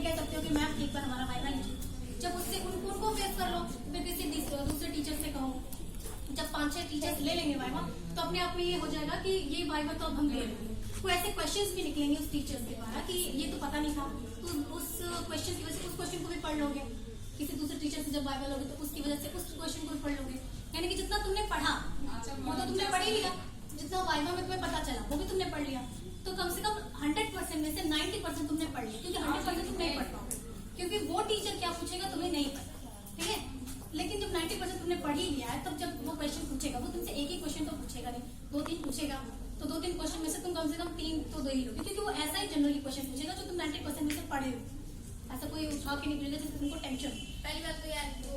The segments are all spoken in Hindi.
कह सकते हो कि मैम एक बार हमारा वाइवा लीजिए। जब उससे उनको फेस कर लो, फिर किसी दूसरे टीचर से कहो। जब 5-6 टीचर्स ले लेंगे वाइवा, तो अपने आप में ये हो जाएगा कि ये वाइवा तो अब हम ले लेंगे। तो ऐसे क्वेश्चंस भी निकलेंगे उस टीचर्स के द्वारा कि ये तो पता नहीं था, तो उस क्वेश्चन की वजह से उस क्वेश्चन को भी पढ़ लोगे। किसी दूसरे टीचर से जब वाइवा लोगे तो उसकी वजह से उस क्वेश्चन को भी पढ़ लोगे। यानी कि जितना तुमने पढ़ा वो तो तुमने पढ़ ही लिया, जितना वाइवा में तुम्हें पता चला वो भी तुमने पढ़ लिया। तो कम से कम 100% में से 90% तुमने पढ़ लिया, क्योंकि 100% तुम नहीं पढ़ पाओगे, क्योंकि वो टीचर क्या पूछेगा तुम्हें नहीं पता, ठीक है। लेकिन जब 90% तुमने पढ़ ही लिया है, तब जब वो क्वेश्चन पूछेगा, वो तुमसे एक ही क्वेश्चन तो पूछेगा नहीं, 2-3 पूछेगा। तो 2-3 क्वेश्चन में से तुम कम से कम 3 तो दो ही लोगे, क्योंकि वो ऐसा ही जनरली क्वेश्चन पूछेगा जो तुम 90% में से पढ़े हो। ऐसा कोई उठा के निकलेगा जिससे तुमको टेंशन। पहली बात तो यार वो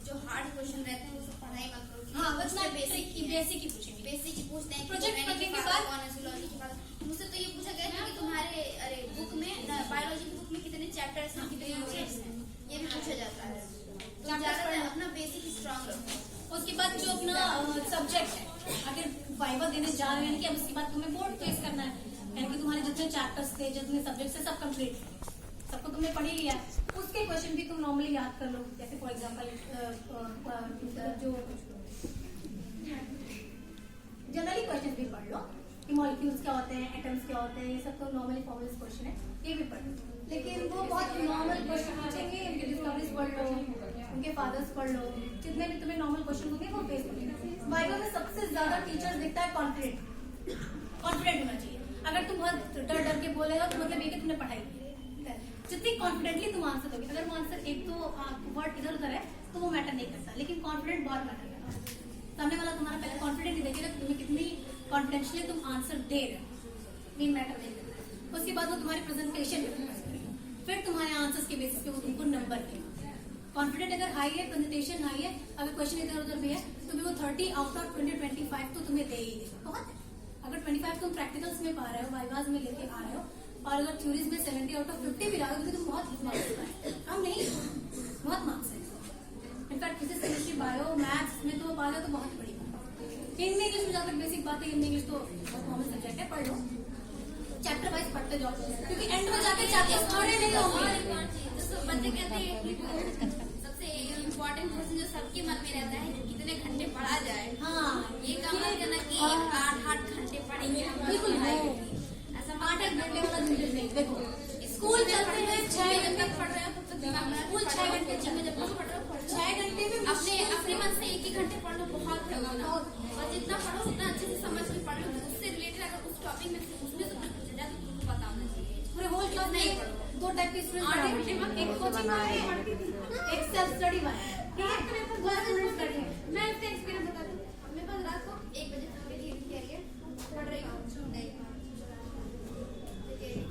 जो हार्ड क्वेश्चन रहते हैं वो सब पढ़ाई मत करो। हाँ, बस ना बेसिक ही पूछेंगे। बेसिक ही पूछते हैं। प्रोजेक्ट करने के बाद कॉन्जुलॉजी के बाद मुझसे तो ये पूछा गया था कि तुम्हारे बुक में बायोलॉजी की बुक में कितने चैप्टर्स हैं, कितने यूनिट्स हैं, ये भी पूछा जाता है। तो ज्यादा अपना बेसिक स्ट्रांग रखो। उसके बाद जो अपना सब्जेक्ट है, अगर वाइवा देने जा रहे हैं कि अब उसके बाद तुम्हें बोर्ड फेस करना है, यानी कि तुम्हारे जितने चैप्टर्स थे, जितने सब्जेक्ट थे, सब कंप्लीट, सबको तुमने पढ़ ही लिया। उसके क्वेश्चन भी तुम नॉर्मली याद कर लो। जैसे फॉर एग्जांपल जो जनरली क्वेश्चन भी पढ़ लो कि मॉलिक्यूल्स क्या होते हैं, एटम्स क्या होते हैं, ये सब तो नॉर्मली फॉर्मुलेस क्वेश्चन है, ये भी पढ़ लो। लेकिन वो बहुत नॉर्मल क्वेश्चन पूछेंगे, उनके डिस्कवरीज पढ़ लो, उनके फादर्स पढ़ लो, जितने भी तुम्हें नॉर्मल क्वेश्चन होंगे वो फेस करेंगे। वाइवा में सबसे ज्यादा टीचर्स दिखता है कॉन्फिडेंट होना चाहिए। अगर तुम बहुत डर के बोलेगा तो मतलब ये कि तुमने पढ़ाई की। जितनी कॉन्फिडेंटली तुम आंसर दोगे, अगर वो आंसर एक तो वर्ड इधर उधर है तो वो मैटर नहीं करता, लेकिन कॉन्फिडेंट बहुत मैटर करता है। सामने वाला तुम्हारा पहले कॉन्फिडेंट ही देखेगा कि तुम्हें कितनी कॉन्फिडेंशियली तुम आंसर दे रहे हो, मेन मैटर नहीं करता है। उसके बाद वो तुम्हारी प्रेजेंटेशन पे फोकस करेगा, फिर तुम्हारे आंसर्स के बेसिस पे वो तुमको नंबर देगा। कॉन्फिडेंट अगर हाई है, प्रेजेंटेशन हाई है, अगर क्वेश्चन इधर उधर भी है, तो भी वो 30 आउट ऑफ 20-25 तो तुम्हें दे ही देगा। बहुत है। अगर 25 तुम प्रैक्टिकल्स में पा रहे हो, वाइवाज में लेके आ रहे हो, और अगर थ्योरीज में 70 आउट ऑफ 50 भी रहा हो, तो तुम बहुत मार्क्स पाए। हम नहीं, बहुत मार्क्स है। In fact physics, chemistry, bio, maths में तो पा जाओ तो बहुत बड़ी बात है। हिंदी इंग्लिश में जाकर बेसिक बात है, हिंदी इंग्लिश तो बहुत कॉमन सब्जेक्ट है, पढ़ लो, चैप्टर वाइज पढ़ते जाओ, क्योंकि एंड में जाके चैप्टर्स थोड़े नहीं होंगे। बच्चे कहते हैं सबसे इम्पोर्टेंट क्वेश्चन जो सबके मन में रहता है, कितने घंटे पढ़ा जाए। हाँ, ये काम मत करना कि 8 घंटे पढ़ेंगे, बिल्कुल ऐसा 8 घंटे वाला झंझट नहीं। देखो स्कूल चलते हुए 6 घंटे पढ़ रहे हो, तब तक दिमाग में स्कूल 6 घंटे चलते, जब तक पढ़ रहे हो 6 घंटे में अपने मन से 1 घंटे पढ़ लो, बहुत है ना। और जितना पढ़ो उतना अच्छे से समझ के पढ़ लो। उससे रिलेटेड अगर उस टॉपिक में उसमें तो कुछ पूछा जाए तो तुमको पता होना चाहिए। पूरे होल क्लास नहीं पढ़ो। 2 टाइप के स्टूडेंट, एक कोचिंग वाले, एक सेल्फ स्टडी वाले, ठीक है। वो स्टूडेंट स्टडी है। मैं इसका एक्सपीरियंस बता दूं, मेरे पास रात को 1 बजे तक मेरी तैयारी है, पढ़ रही हूँ, नहीं देखिए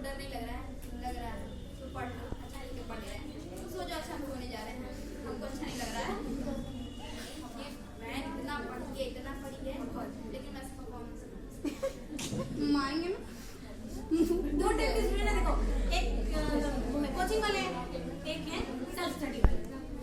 डर नहीं लग रहा है तो पढ़ लो, अच्छा नहीं तो पढ़ रहे हैं तो सो जाओ, अच्छा हम सोने जा रहे हैं, हमको अच्छा नहीं लग रहा है। मैं इतना पढ़ी है, लेकिन मैं परफॉर्मेंस मारेंगे ना। 2 टाइप के स्टूडेंट है। देखो, एक कोचिंग वाले हैं, एक है सेल्फ स्टडी वाले।